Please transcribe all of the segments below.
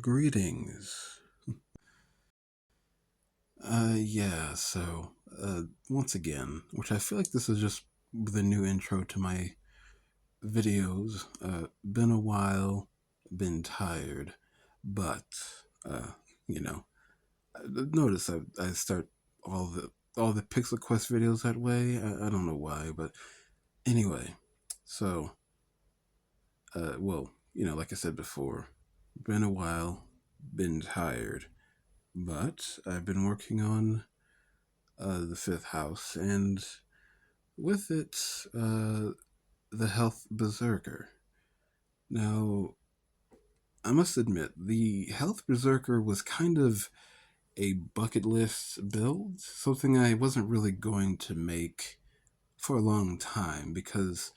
Greetings. Yeah, so, once again, which I feel like this is just the new intro to my videos. Been a while, been tired, but, uh, you know, notice I start all the all the Pixel Quest videos that way. I don't know why, but anyway, so, well, like I said before, been a while, been tired, but I've been working on the fifth house, and with it, the health berserker. Now, I must admit, the health berserker was kind of a bucket list build, something I wasn't really going to make for a long time because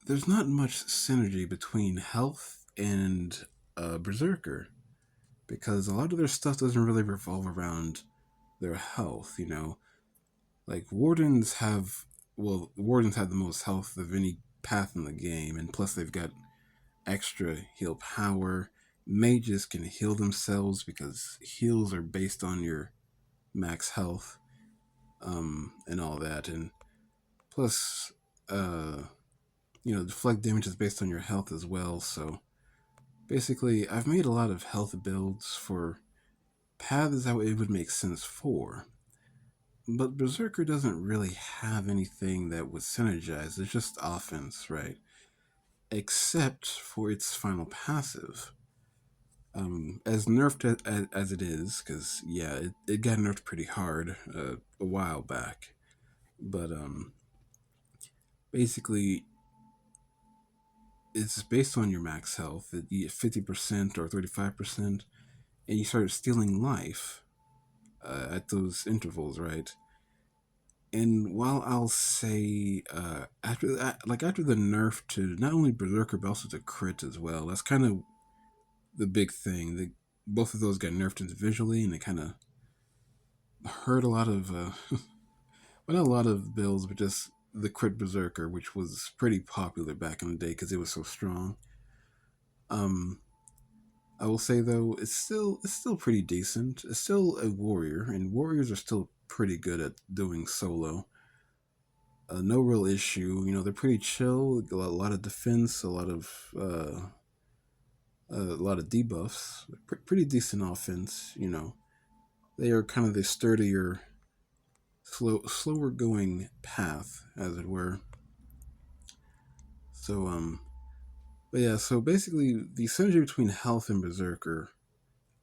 there's not much synergy between health and berserker because a lot of their stuff doesn't really revolve around their health. Like wardens have the most health of any path in the game, and plus they've got extra heal power. Mages can heal themselves because heals are based on your max health, and all that. And plus, uh, deflect damage is based on your health as well. So basically, I've made a lot of health builds for paths that it would make sense for. But Berserker doesn't really have anything that would synergize. It's just offense, right? Except for its final passive. As nerfed as it is, because yeah, it got nerfed pretty hard a while back. But basically, it's based on your max health. You get 50% or 35%, and you start stealing life at those intervals, right? And while I'll say after that, like after the nerf to not only Berserker but also to crit as well, that's kind of the big thing. Both of those got nerfed individually, and it kind of hurt a lot of, well, not a lot of builds, but just the crit Berserker, which was pretty popular back in the day because it was so strong. Um, I will say though, it's still pretty decent. It's still a warrior, and warriors are still pretty good at doing solo. No real issue. They're pretty chill. A lot of defense, a lot of debuffs. Pretty decent offense. They are kind of the sturdier, slower going path, as it were. So but yeah. So basically, the synergy between health and berserker,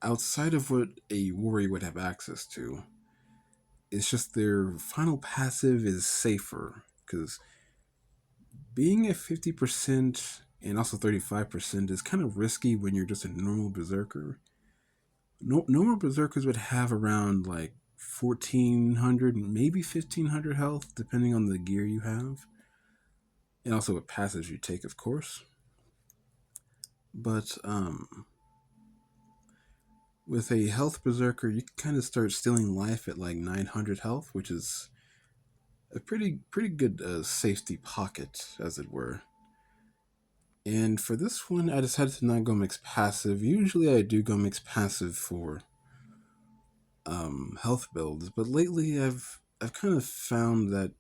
outside of what a warrior would have access to, it's just their final passive is safer because being at 50% and also 35% is kind of risky when you're just a normal berserker. No, normal berserkers would have around like 1400, maybe 1500 health, depending on the gear you have, and also what passes you take, of course. But with a health berserker, you can kind of start stealing life at like 900 health, which is a pretty good safety pocket, as it were. And for this one, I decided to not go mix passive. Usually, I do go mix passive for health builds, but lately I've kind of found that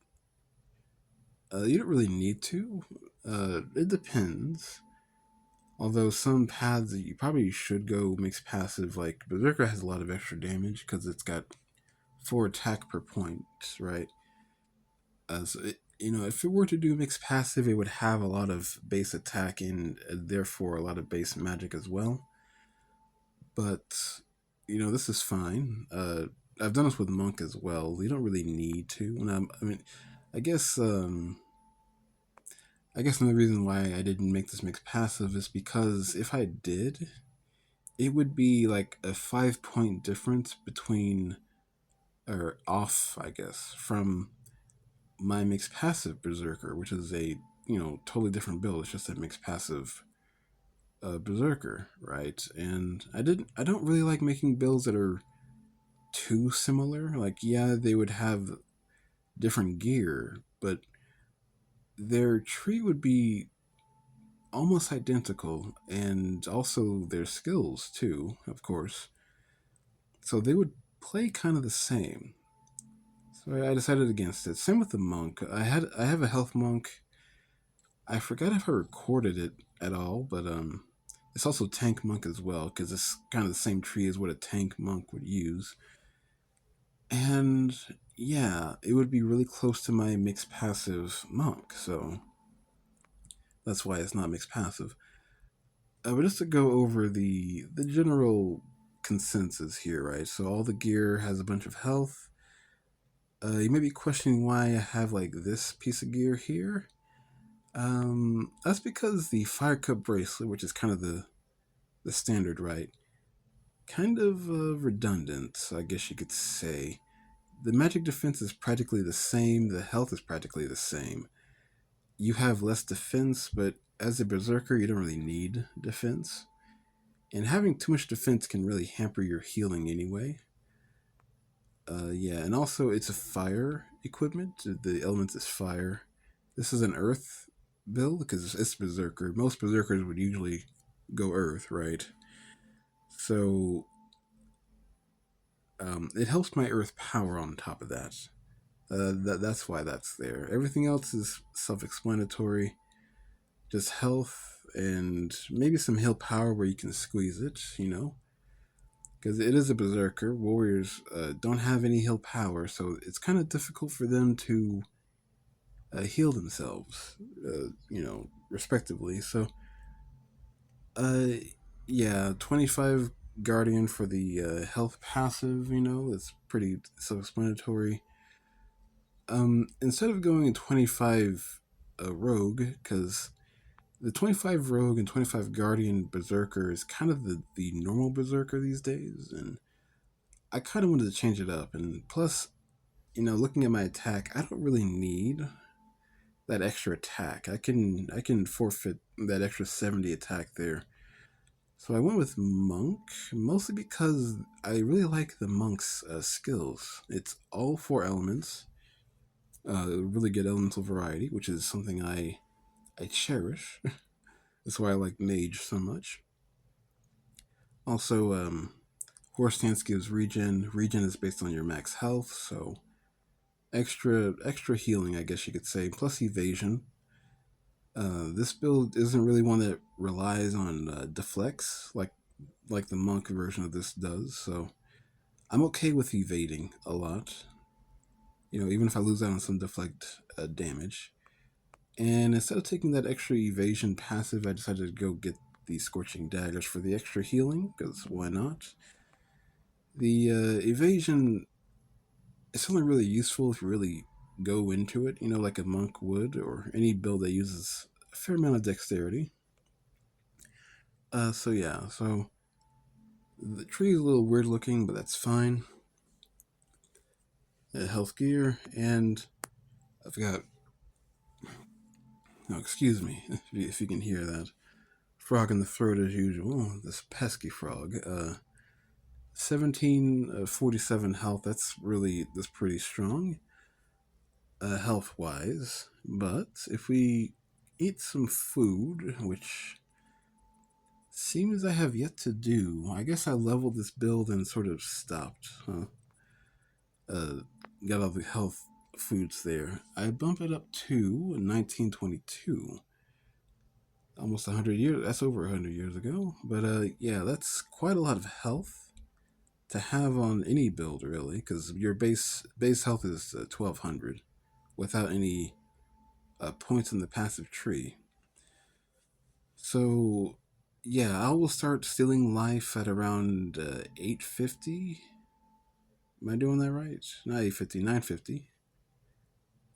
you don't really need to. It depends. Although some paths that you probably should go mix passive, like Berserker has a lot of extra damage because it's got 4 attack per point, right? So if it were to do mixed passive, it would have a lot of base attack and therefore a lot of base magic as well. But this is fine. I've done this with monk as well. You don't really need to. And I mean, I guess another reason why I didn't make this mixed passive is because if I did, it would be like a 5 point difference between or off, I guess, from my mixed passive berserker, which is a totally different build. It's just a mixed passive berserker, right? And I don't really like making builds that are too similar. Like, yeah, they would have different gear, but their tree would be almost identical, and also their skills too, of course. So they would play kind of the same. So I decided against it. Same with the monk. I have a health monk. I forgot if I recorded it at all, but it's also tank monk as well because it's kind of the same tree as what a tank monk would use. And yeah, it would be really close to my mixed passive monk, so that's why it's not mixed passive. But just to go over the general consensus here, right? So all the gear has a bunch of health. You may be questioning why I have like this piece of gear here. That's because the Fire Cup bracelet, which is kind of the standard, right? Kind of redundant, I guess you could say. The magic defense is practically the same. The health is practically the same. You have less defense, but as a berserker, you don't really need defense. And having too much defense can really hamper your healing anyway. Yeah, and also it's a fire equipment. The element is fire. This is an earth build because it's berserker. Most berserkers would usually go earth, right? So it helps my earth power on top of that. That's why that's there. Everything else is self-explanatory. Just health and maybe some heal power where you can squeeze it, because it is a berserker. Warriors don't have any heal power, so it's kind of difficult for them to heal themselves, respectively. So, uh, yeah, 25 Guardian for the health passive, it's pretty self explanatory. Instead of going 25 Rogue, because the 25 Rogue and 25 Guardian Berserker is kind of the normal Berserker these days, and I kind of wanted to change it up. And plus, looking at my attack, I don't really need that extra attack. I can forfeit that extra 70 attack there. So I went with Monk, mostly because I really like the Monk's skills. It's all four elements, really good elemental variety, which is something I cherish. That's why I like Mage so much. Also, Horse Stance gives regen. Regen is based on your max health, so extra healing, I guess you could say, plus evasion. This build isn't really one that relies on deflects like the monk version of this does, so I'm okay with evading a lot. Even if I lose out on some deflect damage. And instead of taking that extra evasion passive, I decided to go get the Scorching Daggers for the extra healing, because why not? The evasion is only really useful if you really go into it, like a monk would, or any build that uses a fair amount of dexterity. So yeah, so the tree is a little weird looking, but that's fine. Health gear, and I forgot. No, excuse me if you can hear that. Frog in the throat as usual. This pesky frog. 1747 health. That's pretty strong, health wise. But if we eat some food, which seems I have yet to do, I guess I leveled this build and sort of stopped. Huh? Uh, got all the health foods there. I bump it up to 1922. Almost 100 years. That's over 100 years ago. But yeah, that's quite a lot of health to have on any build, really, because your base health is 1200 without any points in the passive tree. So, yeah, I will start stealing life at around 850. Am I doing that right? Not 850, 950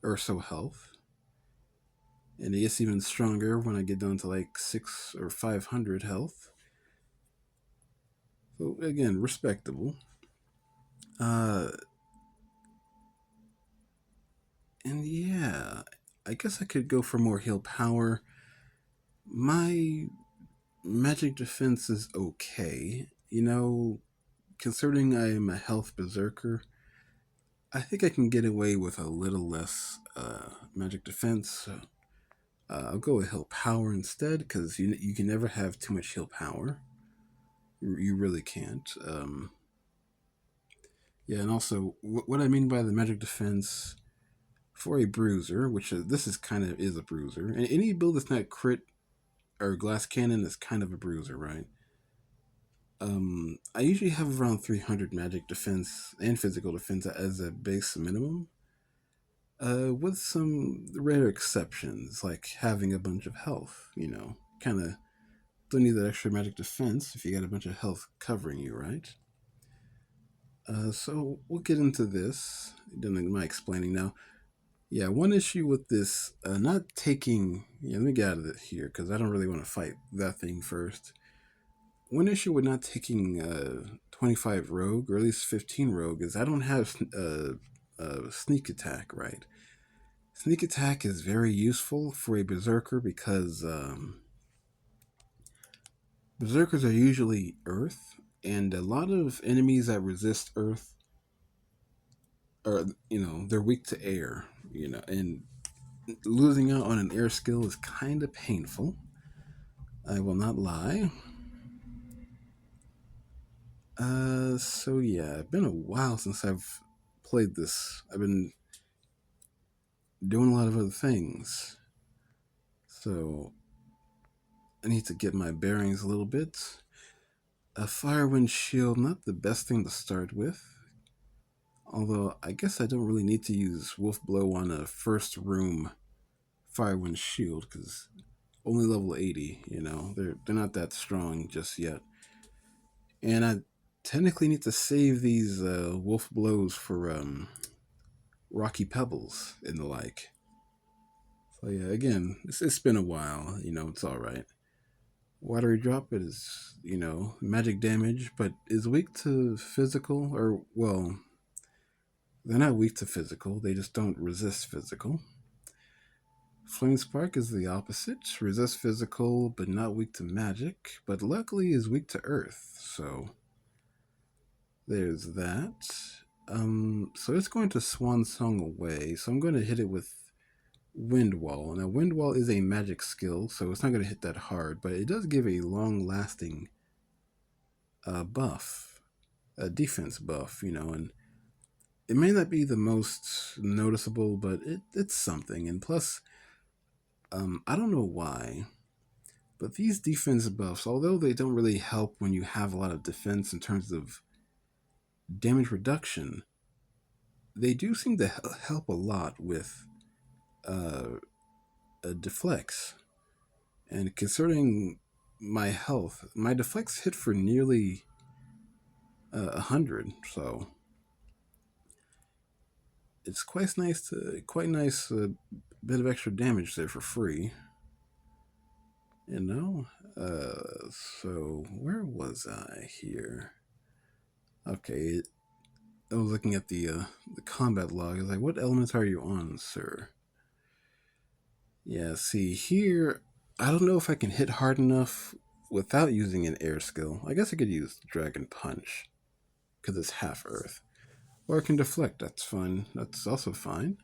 or so health. And it gets even stronger when I get down to like 6 or 500 health. So, again, respectable. Uh, and yeah, I guess I could go for more heal power. My magic defense is okay. Considering I am a health berserker, I think I can get away with a little less magic defense. I'll go with heal power instead because you can never have too much heal power. You really can't. Yeah, and also what I mean by the magic defense for a bruiser, which this is kind of is a bruiser, and any build that's not crit or glass cannon is kind of a bruiser, right? I usually have around 300 magic defense and physical defense as a base minimum, with some rare exceptions, like having a bunch of health. Kind of don't need that extra magic defense if you got a bunch of health covering you, right? So we'll get into this. Doing my explaining now. Yeah, one issue with this, not taking. Yeah, let me get out of it here because I don't really want to fight that thing first. One issue with not taking 25 rogue, or at least 15 rogue, is I don't have sneak attack, right? Sneak attack is very useful for a berserker because berserkers are usually earth, and a lot of enemies that resist earth are, they're weak to air, and losing out on an air skill is kind of painful. I will not lie. So yeah, it's been a while since I've played this. I've been doing a lot of other things. So I need to get my bearings a little bit. A firewind shield, not the best thing to start with. Although I guess I don't really need to use wolf blow on a first room firewind shield because only level 80. They're not that strong just yet. And I technically need to save these wolf blows for rocky pebbles and the like. So yeah, again, it's been a while. It's all right. Watery drop is, magic damage, but is weak to physical, or, well, they're not weak to physical, they just don't resist physical. Flame Spark is the opposite, resist physical, but not weak to magic, but luckily is weak to earth, so there's that. So it's going to Swan Song away, so I'm going to hit it with Wind Wall. Now, Wind Wall is a magic skill, so it's not going to hit that hard, but it does give a long lasting buff, a defense buff, and it may not be the most noticeable, but it's something. And plus, I don't know why, but these defense buffs, although they don't really help when you have a lot of defense in terms of damage reduction, they do seem to help a lot with a deflects. And concerning my health, my deflects hit for nearly 100, so it's quite nice bit of extra damage there for free. You know? So where was I here? Okay, I was looking at the combat log. I was like, what elements are you on, sir? Yeah, see here, I don't know if I can hit hard enough without using an air skill. I guess I could use Dragon Punch because it's half Earth, or I can deflect. That's fine. That's also fine.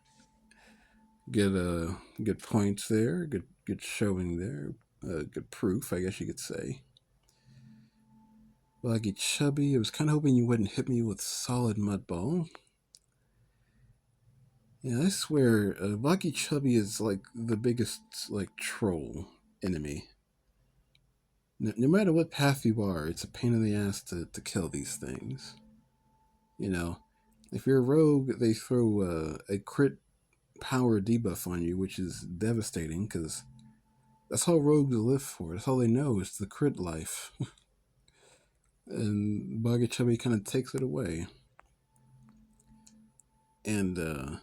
Get points there. Good showing there. Good proof, I guess you could say. Boggy Chubby, I was kind of hoping you wouldn't hit me with Solid Mud Ball. Yeah, I swear, Boggy Chubby is like the biggest like troll enemy. No matter what path you are, it's a pain in the ass to kill these things. You know, if you're a rogue, they throw a crit power debuff on you, which is devastating because that's all rogues live for. That's all they know is the crit life. And Boggy Chubby kind of takes it away. And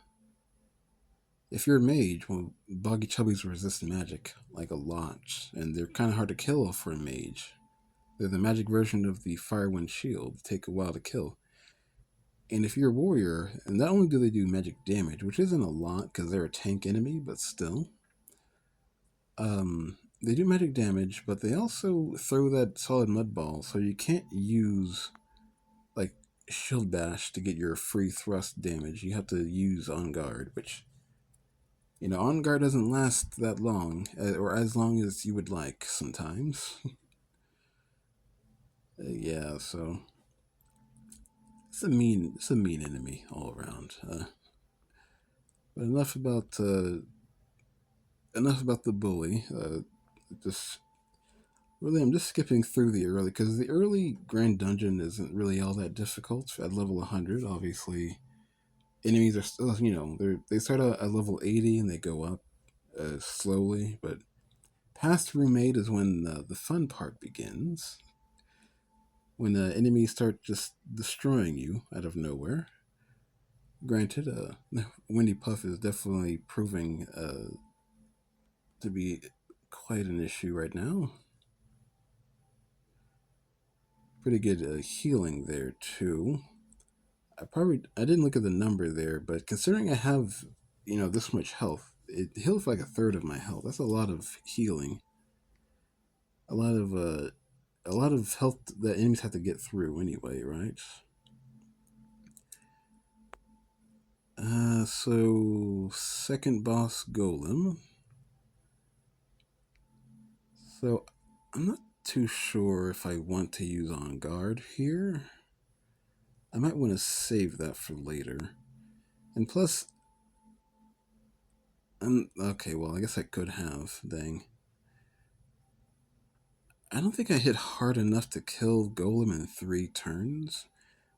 if you're a mage, well, Boggy Chubbies resist magic like a lot, and they're kind of hard to kill for a mage. They're the magic version of the Firewind Shield. They take a while to kill. And if you're a warrior, and not only do they do magic damage, which isn't a lot because they're a tank enemy, but still, they do magic damage, but they also throw that solid mud ball, so you can't use like shield bash to get your free thrust damage. You have to use on guard, which On guard doesn't last that long, or as long as you would like sometimes. Yeah, so it's a mean enemy all around. But enough about the bully. Just really, I'm just skipping through the early because the early Grand Dungeon isn't really all that difficult. At level 100, obviously, enemies are still they start out at level 80 and they go up slowly. But past room 8 is when the fun part begins. When enemies start just destroying you out of nowhere. Granted, Windy Puff is definitely proving to be quite an issue right now. Pretty good healing there too. I didn't look at the number there, but considering I have this much health, it heals like a third of my health. That's a lot of healing. A lot of health that enemies have to get through anyway, right? So second boss golem. So I'm not too sure if I want to use on guard here. I might want to save that for later. And plus, okay, well, I guess I could have. Dang. I don't think I hit hard enough to kill Golem in 3 turns,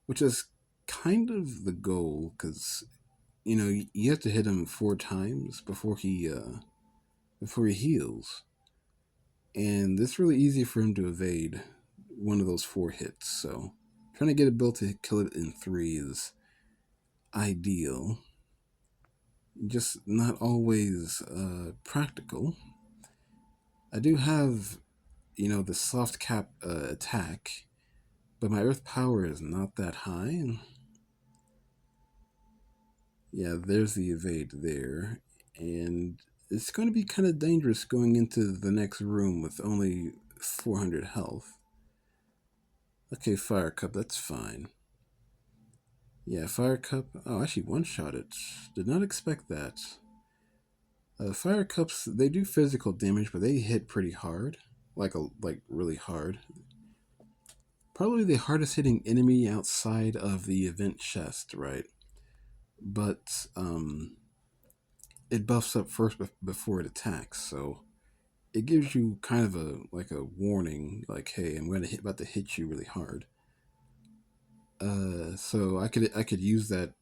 which is kind of the goal, because, you have to hit him 4 times before he heals. And it's really easy for him to evade one of those 4 hits, so trying to get a build to kill it in 3 is ideal. Just not always practical. I do have, the soft cap attack, but my earth power is not that high. Yeah, there's the evade there. And it's going to be kind of dangerous going into the next room with only 400 health. Okay, Fire Cup, that's fine. Yeah, Fire Cup. Oh, actually, one-shot it. Did not expect that. Fire Cups, they do physical damage, but they hit pretty hard. Like really hard. Probably the hardest hitting enemy outside of the event chest, right? But it buffs up first before it attacks, so it gives you kind of a warning, like, hey, I'm about to hit you really hard. So I could use that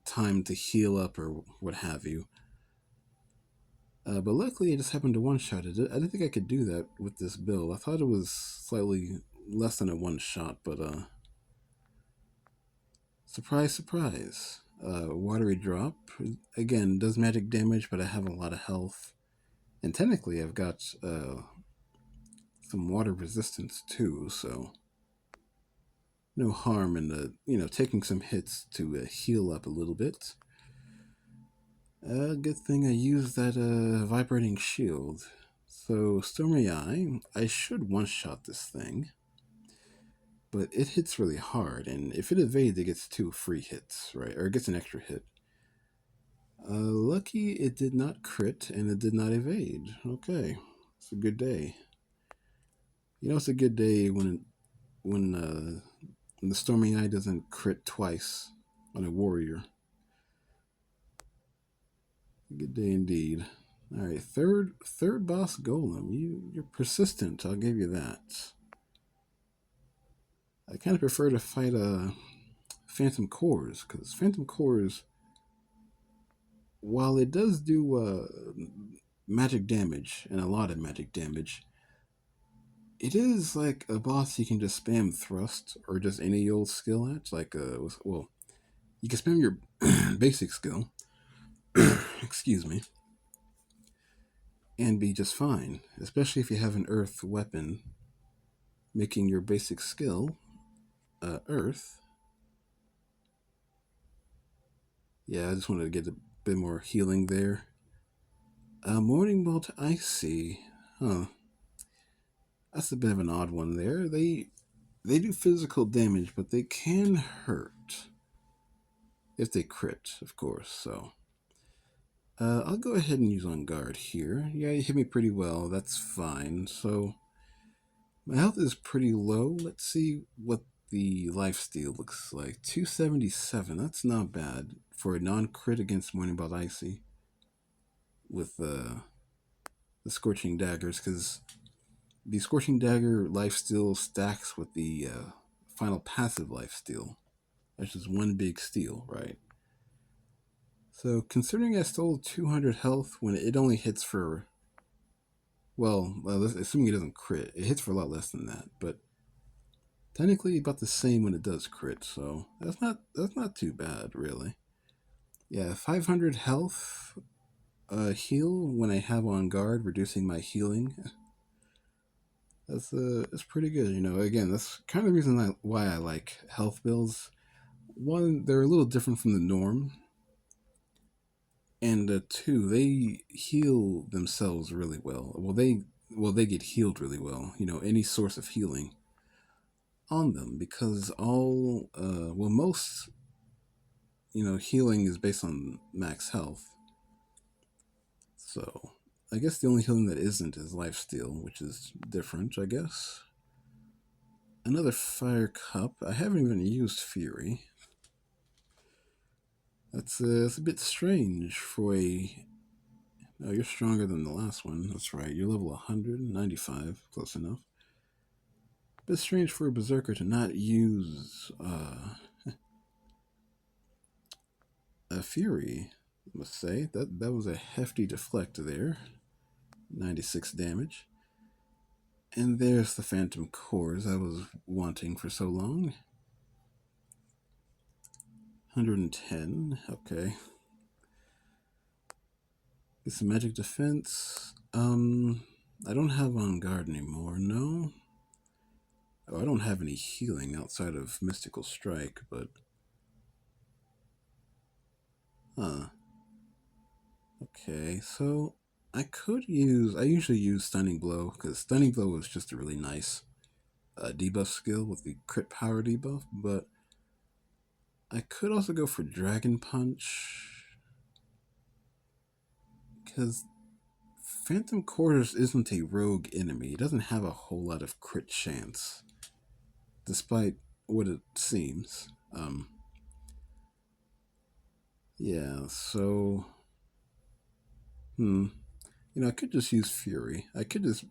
time to heal up or what have you. But luckily, I just happened to one-shot it. I didn't think I could do that with this build. I thought it was slightly less than a one-shot, but surprise, surprise. Watery Drop, again, does magic damage, but I have a lot of health. And technically, I've got some water resistance too, so no harm in taking some hits to heal up a little bit. Good thing I used that vibrating shield. So Stormy Eye, I should one-shot this thing, but it hits really hard, and if it evades, it gets 2 free hits, right? Or it gets an extra hit. Lucky it did not crit and it did not evade. Okay, it's a good day. It's a good day when the Stormy Eye doesn't crit twice on a warrior. Good day indeed. All right, third boss golem. You're persistent. I'll give you that. I kind of prefer to fight Phantom Cores, because Phantom Cores, while it does do magic damage and a lot of magic damage, it is like a boss you can just spam thrust or just any old skill at. Like well, you can spam your basic skill. Excuse me. And be just fine, especially if you have an earth weapon, making your basic skill earth. Yeah, I just wanted to get a bit more healing there. Morning Bolt Icy. Huh. That's a bit of an odd one there. They do physical damage, but they can hurt. If they crit, of course, so. I'll go ahead and use on guard here. Yeah, you hit me pretty well. That's fine. So my health is pretty low. Let's see what the lifesteal looks like. 277. That's not bad for a non-crit against Morning Ball Icy with the Scorching Daggers, because the Scorching Dagger lifesteal stacks with the final passive lifesteal. That's just one big steal, right? So considering I stole 200 health when it only hits for, well, assuming it doesn't crit, it hits for a lot less than that, but technically about the same when it does crit, so that's not too bad really. Yeah, 500 health heal when I have on guard, reducing my healing. That's pretty good. Again, that's kind of the reason why I like health builds. One, they're a little different from the norm, and two, they heal themselves really well. Well, they get healed really well. Any source of healing on them, because most healing is based on max health. So I guess the only healing that isn't is lifesteal, which is different, I guess. Another fire cup. I haven't even used fury. That's a bit strange for a. Oh, you're stronger than the last one. That's right. You're level 195, close enough. Bit strange for a berserker to not use a fury. I must say that was a hefty deflect there. 96 damage. And there's the phantom cores I was wanting for so long. 110. Okay. Get some magic defense. I don't have on guard anymore. No. Oh, I don't have any healing outside of mystical strike, but okay. So I usually use stunning blow, because stunning blow is just a really nice debuff skill with the crit power debuff, but I could also go for dragon punch, because Phantom Quarters isn't a rogue enemy. It doesn't have a whole lot of crit chance, despite what it seems. Yeah, so, I could just use Fury. I could just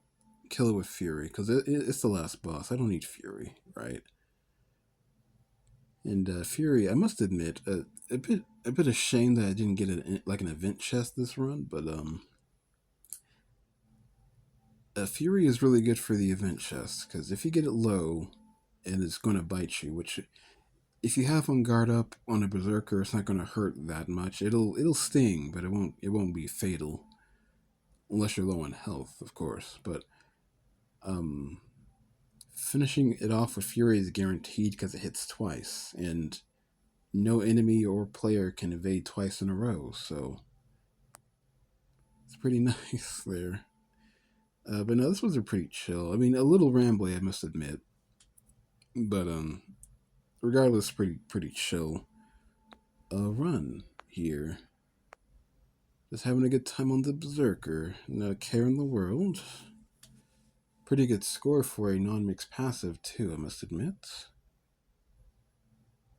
kill it with Fury, because it's the last boss. I don't need Fury, right? And Fury, I must admit, a bit of shame that I didn't get an event chest this run, but Fury is really good for the event chest, because if you get it low and it's going to bite you, which if you have one guard up on a berserker, it's not going to hurt that much. It'll sting, but it won't be fatal unless you're low on health, of course. But um, finishing it off with Fury is guaranteed because it hits twice, and no enemy or player can evade twice in a row. So it's pretty nice there. But no, this was a pretty chill. I mean, a little rambly, I must admit, but regardless, pretty chill. Run here. Just having a good time on the Berserker. Not a care in the world. Pretty good score for a non-mixed passive, too, I must admit.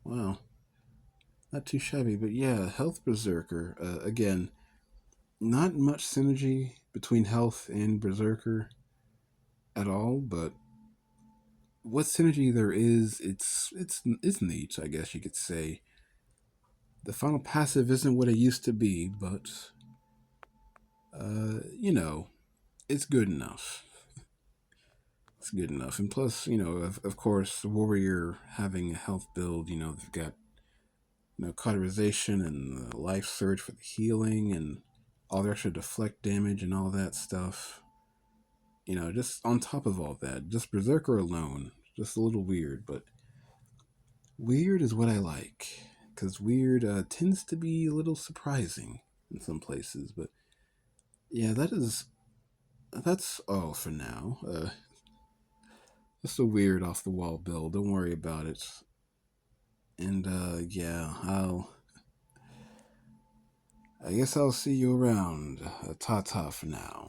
Wow. Not too shabby, but yeah, Health Berserker. Again, not much synergy between Health and Berserker at all, but what synergy there is, it's neat, I guess you could say. The final passive isn't what it used to be, but, it's good enough. It's good enough. And plus, of course, the warrior having a health build, they've got, cauterization and the life surge for the healing and all the extra deflect damage and all that stuff. Just on top of all that, just Berserker alone, just a little weird, but weird is what I like. Because weird tends to be a little surprising in some places. But yeah, that's all for now. Just a weird off the wall build. Don't worry about it. And yeah, I guess I'll see you around. Ta ta for now.